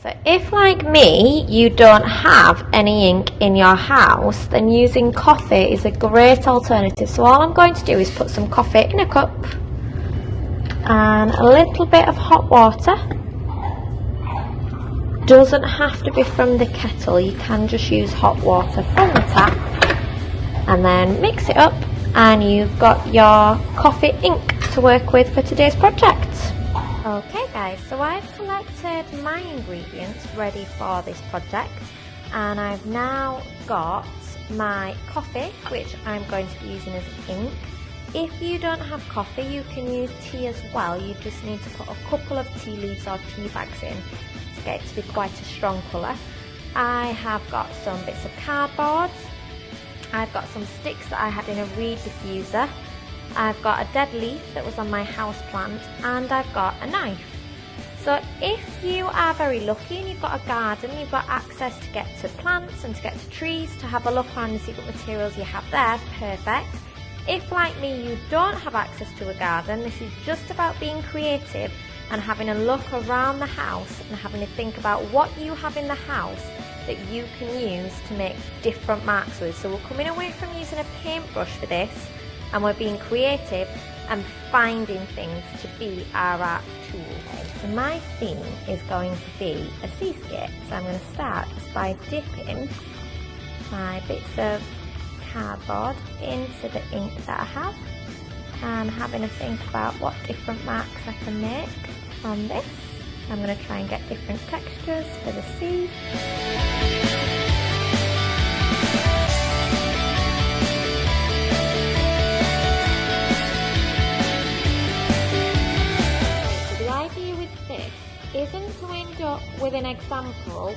So if, like me, you don't have any ink in your house, then using coffee is a great alternative. So all I'm going to do is put some coffee in a cup and a little bit of hot water. Doesn't have to be from the kettle, you can just use hot water from the tap, and then mix it up and you've got your coffee ink to work with for today's project. Okay guys, so I've collected my ingredients ready for this project, and I've now got my coffee, which I'm going to be using as ink. If you don't have coffee, you can use tea as well. You just need to put a couple of tea leaves or tea bags in to get it to be quite a strong colour. I have got some bits of cardboard, I've got some sticks that I had in a reed diffuser, I've got a dead leaf that was on my house plant, and I've got a knife. So if you are very lucky and you've got a garden, you've got access to get to plants and to get to trees, to have a look around and see what materials you have there, perfect. If, like me, you don't have access to a garden, this is just about being creative and having a look around the house and having to think about what you have in the house that you can use to make different marks with. So we're coming away from using a paintbrush for this, and we're being creative and finding things to be our art tool. Okay, so my theme is going to be a seascape. So I'm going to start just by dipping my bits of cardboard into the ink that I have and having a think about what different marks I can make from this. I'm going to try and get different textures for the sea. So the idea with this isn't to end up with an example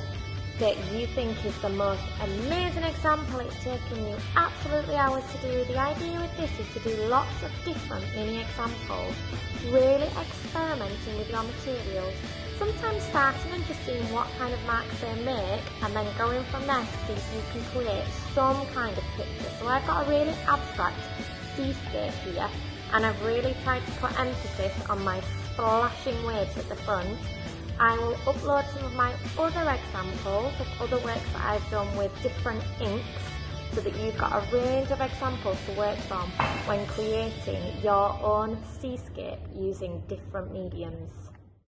that you think is the most amazing example. It's taken you absolutely hours to do. The idea with this is to do lots of different mini examples, really experimenting with your materials, sometimes starting and just seeing what kind of marks they make, and then going from there to see if you can create some kind of picture. So I've got a really abstract seascape here, and I've really tried to put emphasis on my splashing waves at the front. I will upload some of my other examples of other works that I've done with different inks, so that you've got a range of examples to work from when creating your own seascape using different mediums.